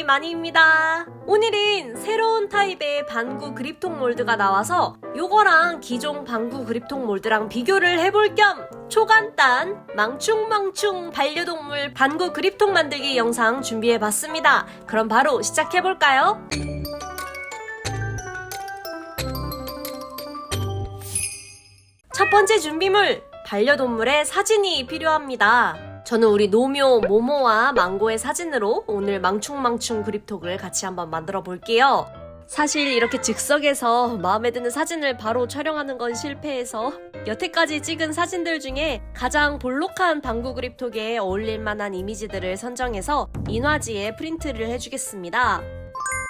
마니입니다. 오늘은 새로운 타입의 반구 그립톡 몰드가 나와서 요거랑 기존 반구 그립톡 몰드랑 비교를 해볼 겸 초간단 망충망충 반려동물 반구 그립톡 만들기 영상 준비해봤습니다. 그럼 바로 시작해볼까요? 첫 번째 준비물, 반려동물의 사진이 필요합니다. 저는 우리 노묘, 모모와 망고의 사진으로 오늘 망충망충 그립톡을 같이 한번 만들어 볼게요. 사실 이렇게 즉석에서 마음에 드는 사진을 바로 촬영하는 건 실패해서 여태까지 찍은 사진들 중에 가장 볼록한 방구 그립톡에 어울릴 만한 이미지들을 선정해서 인화지에 프린트를 해주겠습니다.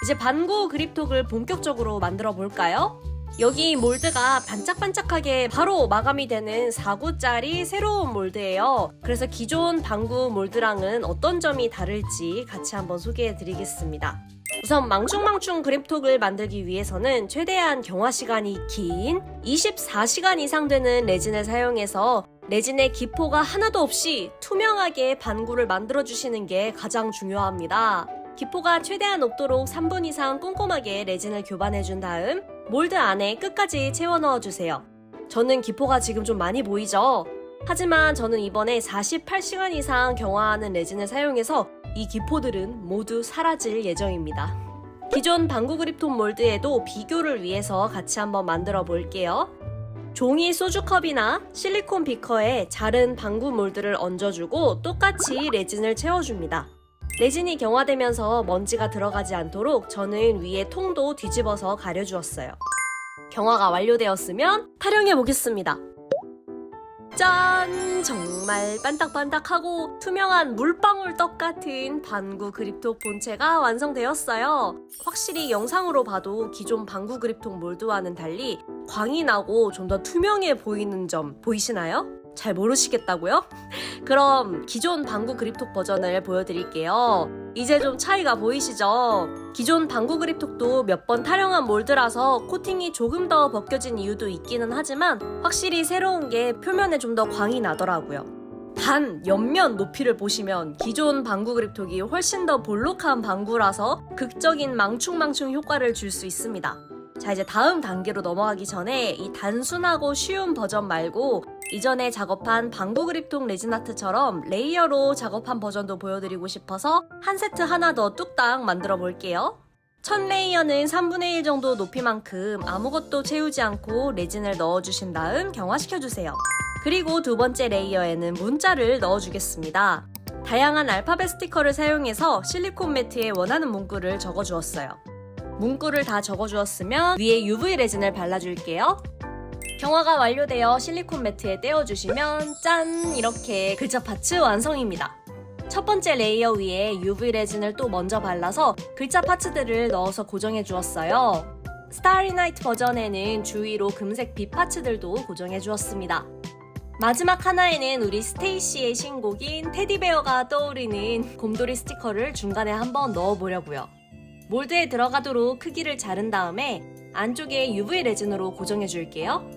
이제 반구 그립톡을 본격적으로 만들어 볼까요? 여기 몰드가 반짝반짝하게 바로 마감이 되는 4구짜리 새로운 몰드예요. 그래서 기존 방구 몰드랑은 어떤 점이 다를지 같이 한번 소개해 드리겠습니다. 우선 망충망충 그립톡을 만들기 위해서는 최대한 경화 시간이 긴 24시간 이상 되는 레진을 사용해서 레진의 기포가 하나도 없이 투명하게 반구를 만들어주시는 게 가장 중요합니다. 기포가 최대한 없도록 3분 이상 꼼꼼하게 레진을 교반해준 다음 몰드 안에 끝까지 채워 넣어주세요. 저는 기포가 지금 좀 많이 보이죠? 하지만 저는 이번에 48시간 이상 경화하는 레진을 사용해서 이 기포들은 모두 사라질 예정입니다. 기존 방구 그립톡 몰드에도 비교를 위해서 같이 한번 만들어 볼게요. 종이 소주컵이나 실리콘 비커에 자른 방구 몰드를 얹어주고 똑같이 레진을 채워줍니다. 레진이 경화되면서 먼지가 들어가지 않도록 저는 위에 통도 뒤집어서 가려주었어요. 경화가 완료되었으면 타령해 보겠습니다. 짠! 정말 반딱반딱하고 투명한 물방울 떡 같은 반구 그립톡 본체가 완성되었어요. 확실히 영상으로 봐도 기존 반구 그립톡 몰드와는 달리 광이 나고 좀 더 투명해 보이는 점 보이시나요? 잘 모르시겠다고요? 그럼 기존 방구 그립톡 버전을 보여드릴게요. 이제 좀 차이가 보이시죠? 기존 방구 그립톡도 몇 번 타령한 몰드라서 코팅이 조금 더 벗겨진 이유도 있기는 하지만 확실히 새로운 게 표면에 좀 더 광이 나더라고요. 단 옆면 높이를 보시면 기존 방구 그립톡이 훨씬 더 볼록한 방구라서 극적인 망충망충 효과를 줄 수 있습니다. 자, 이제 다음 단계로 넘어가기 전에 이 단순하고 쉬운 버전 말고 이전에 작업한 방구 그립톡 레진 아트처럼 레이어로 작업한 버전도 보여드리고 싶어서 한 세트 하나 더 뚝딱 만들어 볼게요. 첫 레이어는 3분의 1 정도 높이만큼 아무것도 채우지 않고 레진을 넣어주신 다음 경화시켜주세요. 그리고 두 번째 레이어에는 문자를 넣어주겠습니다. 다양한 알파벳 스티커를 사용해서 실리콘 매트에 원하는 문구를 적어주었어요. 문구를 다 적어주었으면 위에 UV 레진을 발라줄게요. 경화가 완료되어 실리콘 매트에 떼어주시면 짠! 이렇게 글자 파츠 완성입니다. 첫 번째 레이어 위에 UV 레진을 또 먼저 발라서 글자 파츠들을 넣어서 고정해 주었어요. 스타리 나이트 버전에는 주위로 금색 빛 파츠들도 고정해 주었습니다. 마지막 하나에는 우리 스테이시의 신곡인 테디베어가 떠오르는 곰돌이 스티커를 중간에 한번 넣어보려고요. 몰드에 들어가도록 크기를 자른 다음에 안쪽에 UV 레진으로 고정해 줄게요.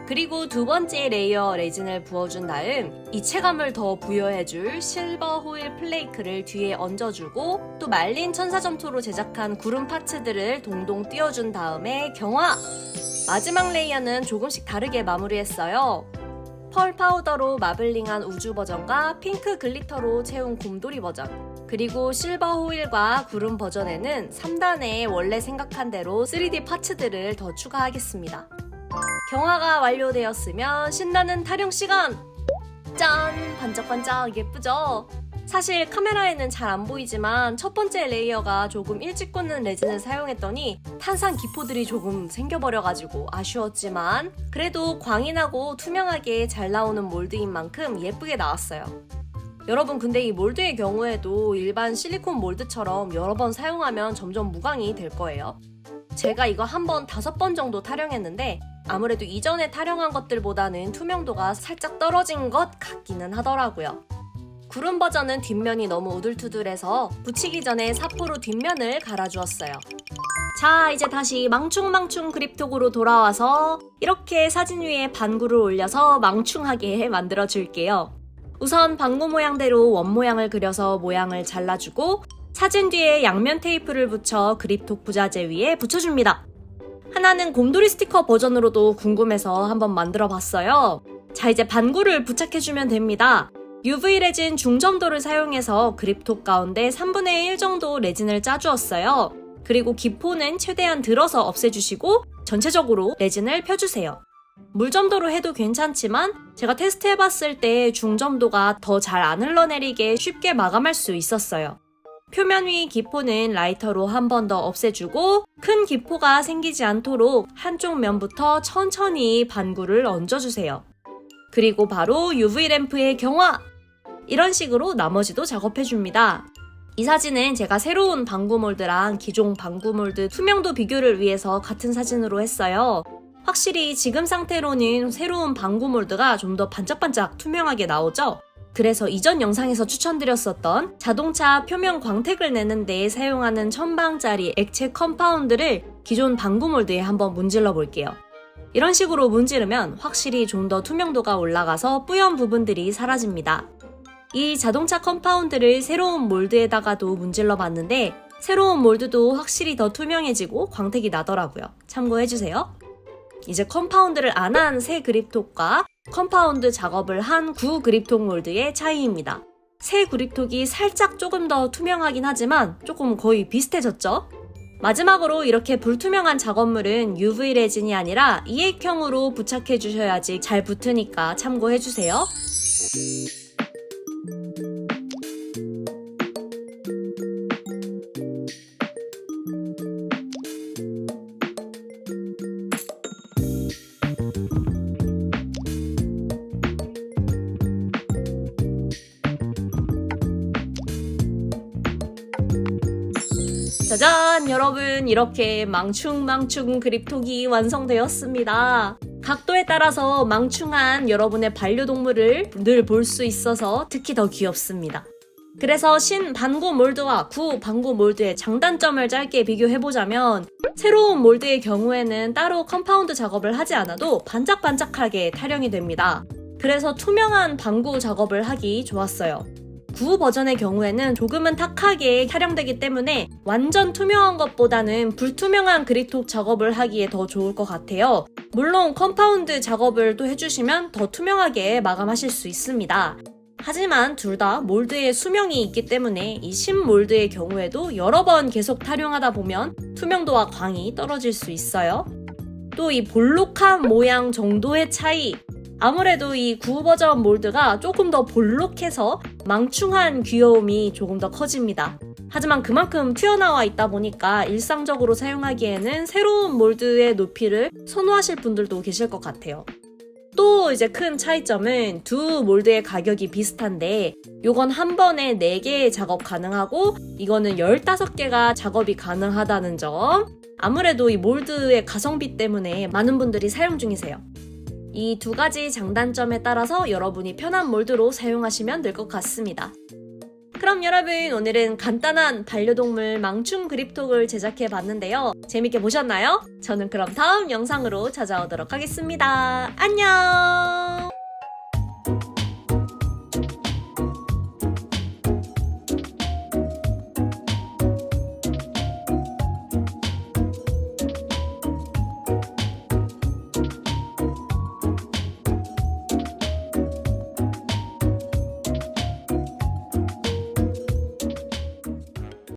그리고 두 번째 레이어 레진을 부어준 다음 입체감을 더 부여해줄 실버 호일 플레이크를 뒤에 얹어주고 또 말린 천사점토로 제작한 구름 파츠들을 동동 띄워준 다음에 경화! 마지막 레이어는 조금씩 다르게 마무리했어요. 펄 파우더로 마블링한 우주 버전과 핑크 글리터로 채운 곰돌이 버전, 그리고 실버 호일과 구름 버전에는 3단에 원래 생각한 대로 3D 파츠들을 더 추가하겠습니다. 경화가 완료되었으면 신나는 타령 시간! 짠! 반짝반짝 예쁘죠? 사실 카메라에는 잘 안 보이지만 첫 번째 레이어가 조금 일찍 굳는 레진을 사용했더니 탄산 기포들이 조금 생겨버려가지고 아쉬웠지만 그래도 광이 나고 투명하게 잘 나오는 몰드인 만큼 예쁘게 나왔어요. 여러분, 근데 이 몰드의 경우에도 일반 실리콘 몰드처럼 여러 번 사용하면 점점 무광이 될 거예요. 제가 이거 한 번 5번 정도 타령했는데 아무래도 이전에 타령한 것들보다는 투명도가 살짝 떨어진 것 같기는 하더라고요. 구름 버전은 뒷면이 너무 우둘투둘해서 붙이기 전에 사포로 뒷면을 갈아주었어요. 자, 이제 다시 망충망충 그립톡으로 돌아와서 이렇게 사진 위에 반구를 올려서 망충하게 만들어 줄게요. 우선 방구 모양대로 원 모양을 그려서 모양을 잘라주고 사진 뒤에 양면 테이프를 붙여 그립톡 부자재 위에 붙여줍니다. 하나는 곰돌이 스티커 버전으로도 궁금해서 한번 만들어 봤어요. 자, 이제 반구를 부착해주면 됩니다. UV 레진 중점도를 사용해서 그립톡 가운데 3분의 1 정도 레진을 짜주었어요. 그리고 기포는 최대한 들어서 없애주시고 전체적으로 레진을 펴주세요. 물점도로 해도 괜찮지만 제가 테스트해봤을 때 중점도가 더 잘 안 흘러내리게 쉽게 마감할 수 있었어요. 표면 위 기포는 라이터로 한 번 더 없애주고 큰 기포가 생기지 않도록 한쪽 면부터 천천히 반구를 얹어주세요. 그리고 바로 UV 램프의 경화! 이런 식으로 나머지도 작업해줍니다. 이 사진은 제가 새로운 방구 몰드랑 기존 방구 몰드 투명도 비교를 위해서 같은 사진으로 했어요. 확실히 지금 상태로는 새로운 방구 몰드가 좀 더 반짝반짝 투명하게 나오죠? 그래서 이전 영상에서 추천드렸었던 자동차 표면 광택을 내는 데 사용하는 1000방짜리 액체 컴파운드를 기존 방구 몰드에 한번 문질러 볼게요. 이런 식으로 문지르면 확실히 좀 더 투명도가 올라가서 뿌연 부분들이 사라집니다. 이 자동차 컴파운드를 새로운 몰드에다가도 문질러 봤는데 새로운 몰드도 확실히 더 투명해지고 광택이 나더라고요. 참고해주세요. 이제 컴파운드를 안 한 새 그립톡과 컴파운드 작업을 한 구 그립톡 몰드의 차이입니다. 새 그립톡이 살짝 조금 더 투명하긴 하지만 조금 거의 비슷해졌죠? 마지막으로 이렇게 불투명한 작업물은 UV 레진이 아니라 이액형으로 부착해 주셔야지 잘 붙으니까 참고해 주세요. 짜잔! 여러분, 이렇게 망충망충 그립톡이 완성되었습니다. 각도에 따라서 망충한 여러분의 반려동물을 늘 볼 수 있어서 특히 더 귀엽습니다. 그래서 신 반구 몰드와 구 반구 몰드의 장단점을 짧게 비교해보자면 새로운 몰드의 경우에는 따로 컴파운드 작업을 하지 않아도 반짝반짝하게 타령이 됩니다. 그래서 투명한 반구 작업을 하기 좋았어요. 구 버전의 경우에는 조금은 탁하게 촬영되기 때문에 완전 투명한 것보다는 불투명한 그립톡 작업을 하기에 더 좋을 것 같아요. 물론 컴파운드 작업을 또 해주시면 더 투명하게 마감하실 수 있습니다. 하지만 둘 다 몰드에 수명이 있기 때문에 이 신몰드의 경우에도 여러 번 계속 탈용하다 보면 투명도와 광이 떨어질 수 있어요. 또 이 볼록한 모양 정도의 차이, 아무래도 이 구 버전 몰드가 조금 더 볼록해서 망충한 귀여움이 조금 더 커집니다. 하지만 그만큼 튀어나와 있다 보니까 일상적으로 사용하기에는 새로운 몰드의 높이를 선호하실 분들도 계실 것 같아요. 또 이제 큰 차이점은 두 몰드의 가격이 비슷한데 요건 한 번에 4개의 작업 가능하고 이거는 15개가 작업이 가능하다는 점. 아무래도 이 몰드의 가성비 때문에 많은 분들이 사용 중이세요. 이 두 가지 장단점에 따라서 여러분이 편한 몰드로 사용하시면 될 것 같습니다. 그럼 여러분, 오늘은 간단한 반려동물 망충 그립톡을 제작해 봤는데요. 재밌게 보셨나요? 저는 그럼 다음 영상으로 찾아오도록 하겠습니다. 안녕!